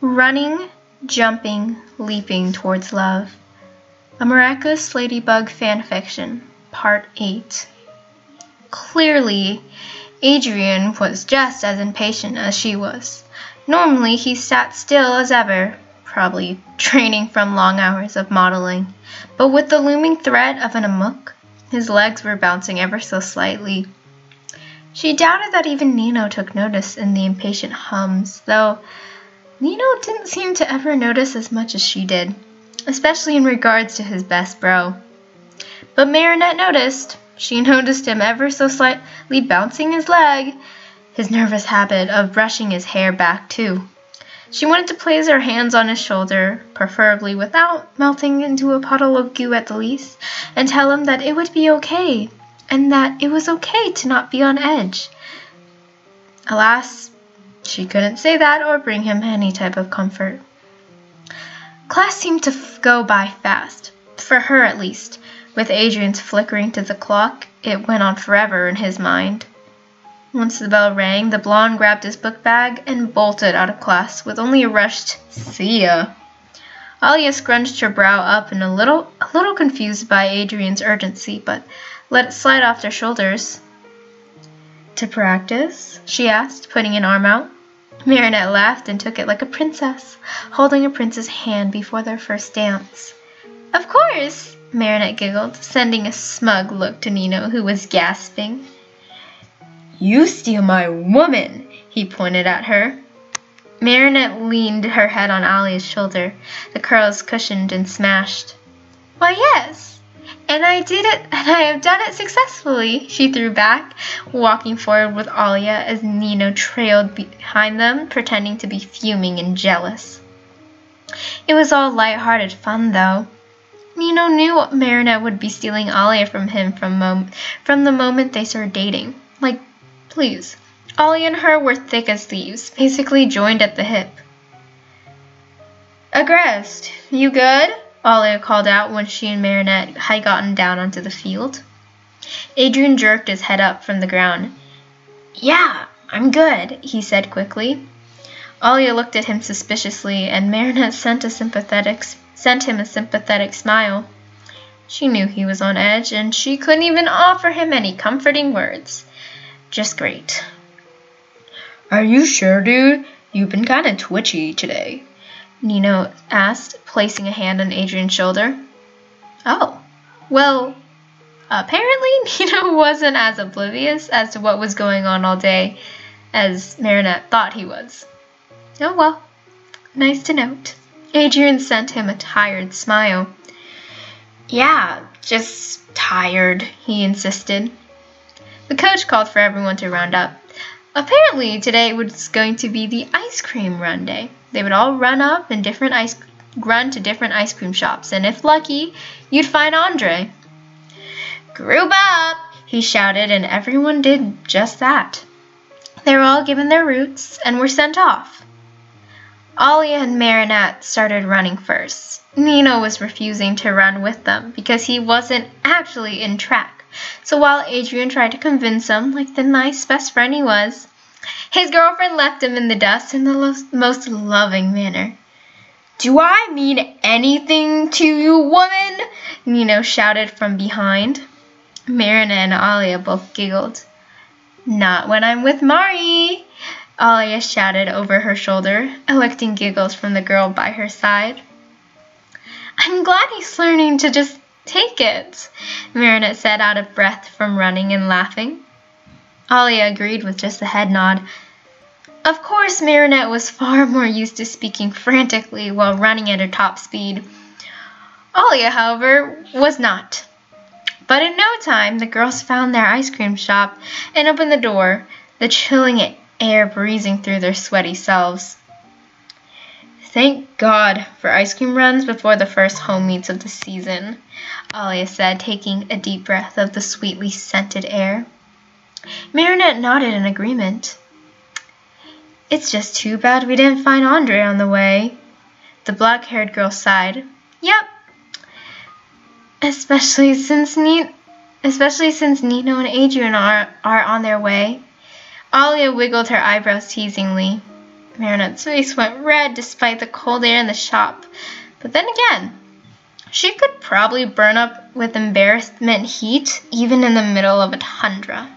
Running, jumping, leaping towards love. A Miraculous Ladybug fanfiction, Part 8. Clearly, Adrienne was just as impatient as she was. Normally, he sat still as ever, probably training from long hours of modeling. But with the looming threat of an amok, his legs were bouncing ever so slightly. She doubted that even Nino took notice in the impatient hums, though Nino didn't seem to ever notice as much as she did, especially in regards to his best bro. But Marinette noticed. She noticed him ever so slightly bouncing his leg, his nervous habit of brushing his hair back too. She wanted to place her hands on his shoulder, preferably without melting into a puddle of goo at the least, and tell him that it would be okay, and that it was okay to not be on edge. Alas, she couldn't say that or bring him any type of comfort. Class seemed to go by fast, for her at least. With Adrienne's flickering to the clock, it went on forever in his mind. Once the bell rang, the blonde grabbed his book bag and bolted out of class with only a rushed "See ya." Alia scrunched her brow up and a little confused by Adrienne's urgency, but let it slide off their shoulders. "To practice?" she asked, putting an arm out. Marinette laughed and took it like a princess, holding a prince's hand before their first dance. "Of course!" Marinette giggled, sending a smug look to Nino, who was gasping. "You steal my woman!" he pointed at her. Marinette leaned her head on Alia's shoulder, the curls cushioned and smashed. "Why, yes, and I did it, and I have done it successfully," she threw back, walking forward with Alia as Nino trailed behind them, pretending to be fuming and jealous. It was all light-hearted fun, though. Nino knew Marinette would be stealing Alia from him from the moment they started dating. Like, please. Alia and her were thick as thieves, basically joined at the hip. "Agreste, you good?" Alia called out when she and Marinette had gotten down onto the field. Adrienne jerked his head up from the ground. "Yeah, I'm good," he said quickly. Alia looked at him suspiciously, and Marinette sent him a sympathetic smile. She knew he was on edge, and she couldn't even offer him any comforting words. Just great. "Are you sure, dude? You've been kind of twitchy today," Nino asked, placing a hand on Adrienne's shoulder. Oh, well, apparently Nino wasn't as oblivious as to what was going on all day as Marinette thought he was. Oh well, nice to note. Adrienne sent him a tired smile. "Yeah, just tired," he insisted. The coach called for everyone to round up. Apparently, today was going to be the ice cream run day. They would all run to different ice cream shops, and if lucky, you'd find Andre. "Group up!" he shouted, and everyone did just that. They were all given their routes and were sent off. Alia and Marinette started running first. Nino was refusing to run with them because he wasn't actually in track. So while Adrienne tried to convince him, like the nice best friend he was, his girlfriend left him in the dust in the most loving manner. "Do I mean anything to you, woman?" Nino shouted from behind. Marinette and Alia both giggled. "Not when I'm with Mari," Alia shouted over her shoulder, electing giggles from the girl by her side. "I'm glad he's learning to just take it," Marinette said, out of breath from running and laughing. Alia agreed with just a head nod. Of course, Marinette was far more used to speaking frantically while running at her top speed. Alia, however, was not. But in no time, the girls found their ice cream shop and opened the door, the chilling air breezing through their sweaty selves. "Thank God for ice cream runs before the first home meets of the season," Alia said, taking a deep breath of the sweetly scented air. Marinette nodded in agreement. "It's just too bad we didn't find Andre on the way." The black-haired girl sighed. "Yep. Especially since Nino and Adrienne are on their way." Alia wiggled her eyebrows teasingly. Marinette's face went red despite the cold air in the shop. But then again, she could probably burn up with embarrassment heat even in the middle of a tundra.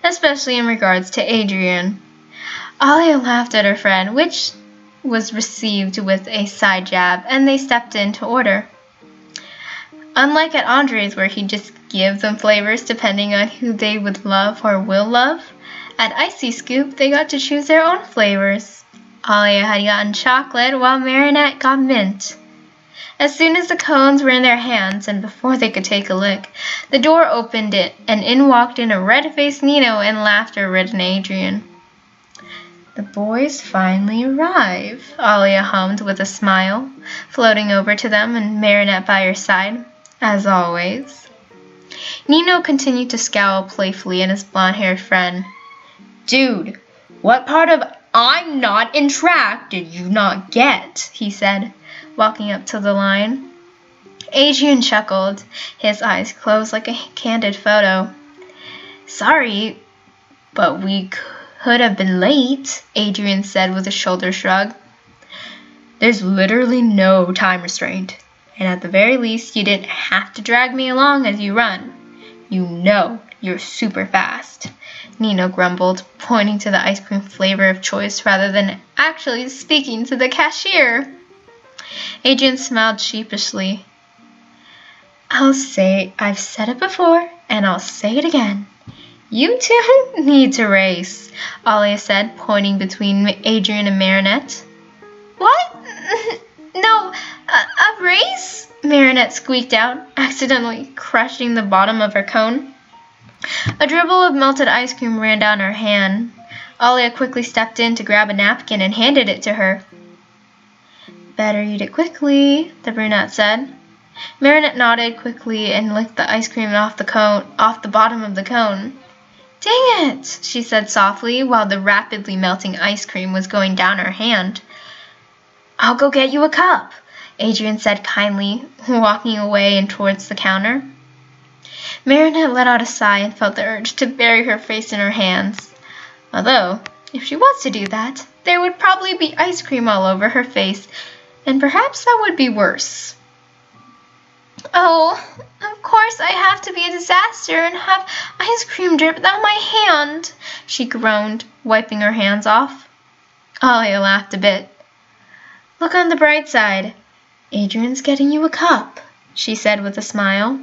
Especially in regards to Adrienne. Alia laughed at her friend, which was received with a side jab, and they stepped in to order. Unlike at Andre's, where he'd just give them flavors depending on who they would love or will love, at Icy Scoop, they got to choose their own flavors. Alia had gotten chocolate, while Marinette got mint. As soon as the cones were in their hands, and before they could take a lick, the door opened and in walked in a red-faced Nino and laughter-ridden Adrienne. The boys finally arrive, Alia hummed with a smile, floating over to them and Marinette by her side, as always. Nino continued to scowl playfully at his blonde-haired friend. Dude, what part of I'm not in track did you not get? He said, walking up to the line. Adrienne chuckled, his eyes closed like a candid photo. Sorry, but we could have been late, Adrienne said with a shoulder shrug. There's literally no time restraint, and at the very least you didn't have to drag me along as you run. You know you're super fast, Nino grumbled, pointing to the ice cream flavor of choice rather than actually speaking to the cashier. Adrienne smiled sheepishly. I've said it before, and I'll say it again. You two need to race, Alia said, pointing between Adrienne and Marinette. What? No, a race? Marinette squeaked out, accidentally crushing the bottom of her cone. A dribble of melted ice cream ran down her hand. Alia quickly stepped in to grab a napkin and handed it to her. Better eat it quickly, the brunette said. Marinette nodded quickly and licked the ice cream off the bottom of the cone. Dang it, she said softly while the rapidly melting ice cream was going down her hand. I'll go get you a cup, Adrienne said kindly, walking away and towards the counter. Marinette let out a sigh and felt the urge to bury her face in her hands. Although, if she was to do that, there would probably be ice cream all over her face, and perhaps that would be worse. Oh, of course I have to be a disaster and have ice cream drip down my hand, she groaned, wiping her hands off. Alia laughed a bit. Look on the bright side. Adrienne's getting you a cup, she said with a smile.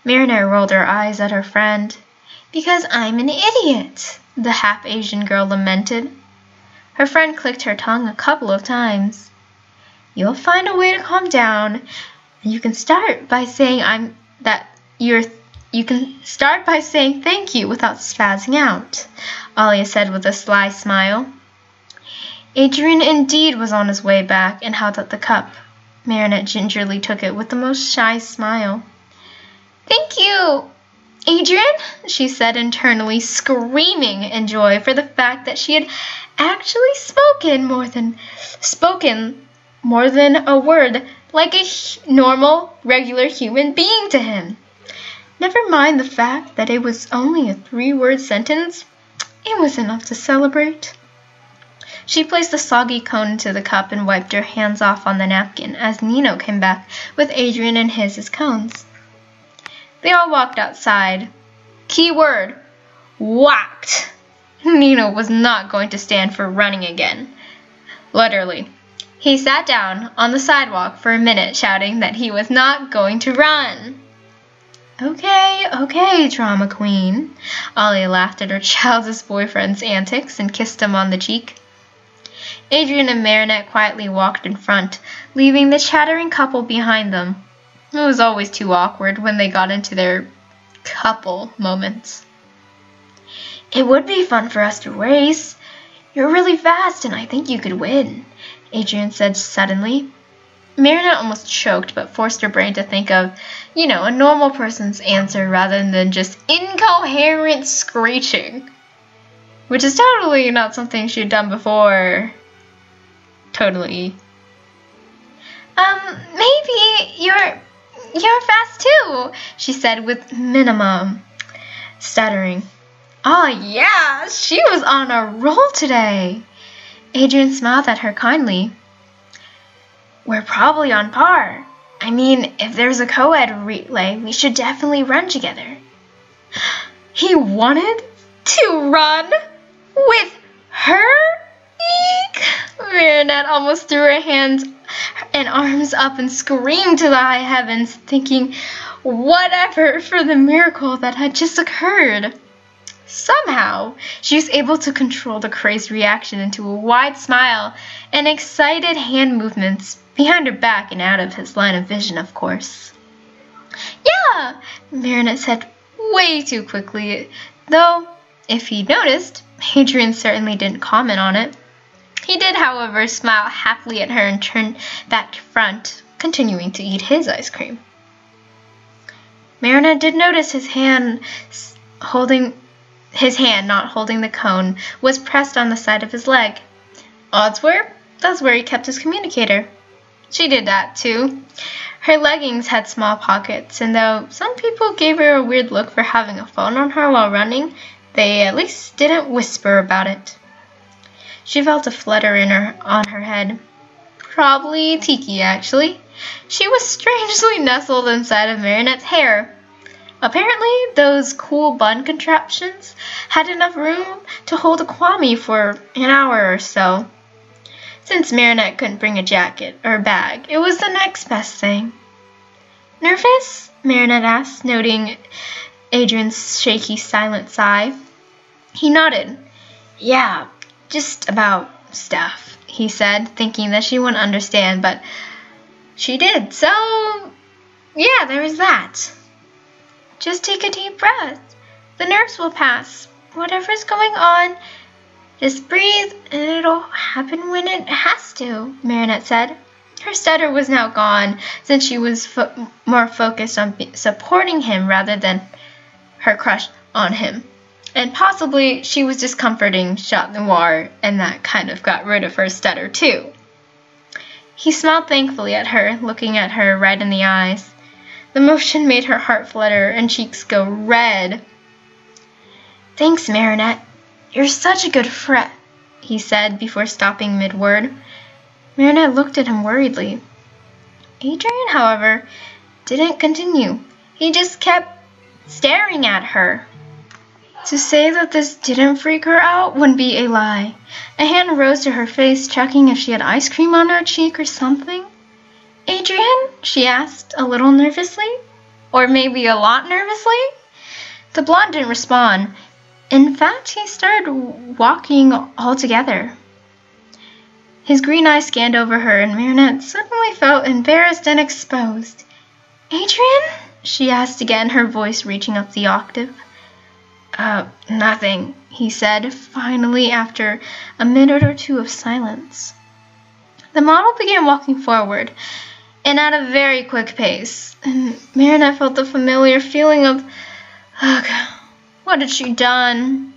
Marinette rolled her eyes at her friend. Because I'm an idiot, the half-Asian girl lamented. Her friend clicked her tongue a couple of times. You'll find a way to calm down. You can start by saying thank you without spazzing out, Alia said with a sly smile. Adrienne indeed was on his way back and held out the cup. Marinette gingerly took it with the most shy smile. Thank you, Adrienne, she said internally, screaming in joy for the fact that she had actually spoken more than a word like a normal, regular human being to him. Never mind the fact that it was only a 3-word sentence. It was enough to celebrate. She placed the soggy cone into the cup and wiped her hands off on the napkin as Nino came back with Adrienne and his as cones. They all walked outside. Key word, whacked. Nino was not going to stand for running again. Literally. He sat down on the sidewalk for a minute, shouting that he was not going to run. Okay, drama queen. Alia laughed at her childish boyfriend's antics and kissed him on the cheek. Adrienne and Marinette quietly walked in front, leaving the chattering couple behind them. It was always too awkward when they got into their couple moments. It would be fun for us to race. You're really fast and I think you could win, Adrienne said suddenly. Marinette almost choked but forced her brain to think of, a normal person's answer rather than just incoherent screeching. Which is totally not something she'd done before. Totally. Maybe you're fast too, she said with minimum stuttering. Oh yeah, she was on a roll today. Adrienne smiled at her kindly. We're probably on par. I mean, if there's a co-ed relay, we should definitely run together. He wanted to run with her? Eek! Marinette almost threw her hands and arms up and screamed to the high heavens, thinking whatever for the miracle that had just occurred. Somehow, she was able to control the crazed reaction into a wide smile and excited hand movements behind her back and out of his line of vision, of course. Yeah, Marinette said way too quickly, though, if he noticed, Adrienne certainly didn't comment on it. He did, however, smile happily at her and turn back to front, continuing to eat his ice cream. Marinette did notice his hand not holding the cone was pressed on the side of his leg. Odds were, that's where he kept his communicator. She did that, too. Her leggings had small pockets, and though some people gave her a weird look for having a phone on her while running, they at least didn't whisper about it. She felt a flutter on her head. Probably Tiki, actually. She was strangely nestled inside of Marinette's hair. Apparently, those cool bun contraptions had enough room to hold a Kwame for an hour or so. Since Marinette couldn't bring a jacket or bag, it was the next best thing. Nervous? Marinette asked, noting Adrienne's shaky, silent sigh. He nodded. Yeah, just about stuff, he said, thinking that she wouldn't understand, but she did. So, yeah, there was that. Just take a deep breath. The nerves will pass. Whatever's going on, just breathe and it'll happen when it has to, Marinette said. Her stutter was now gone since she was more focused on supporting him rather than her crush on him. And possibly she was just comforting Chat Noir, and that kind of got rid of her stutter too. He smiled thankfully at her, looking at her right in the eyes. The motion made her heart flutter and cheeks go red. Thanks, Marinette. You're such a good friend, he said before stopping mid-word. Marinette looked at him worriedly. Adrienne, however, didn't continue. He just kept staring at her. To say that this didn't freak her out wouldn't be a lie. A hand rose to her face, checking if she had ice cream on her cheek or something. Adrienne? She asked, a little nervously. Or maybe a lot nervously? The blonde didn't respond. In fact, he started walking altogether. His green eyes scanned over her, and Marinette suddenly felt embarrassed and exposed. Adrienne? She asked again, her voice reaching up the octave. Nothing, he said, finally, after a minute or two of silence. The model began walking forward, and at a very quick pace, and Marinette felt the familiar feeling of, ugh, what had she done?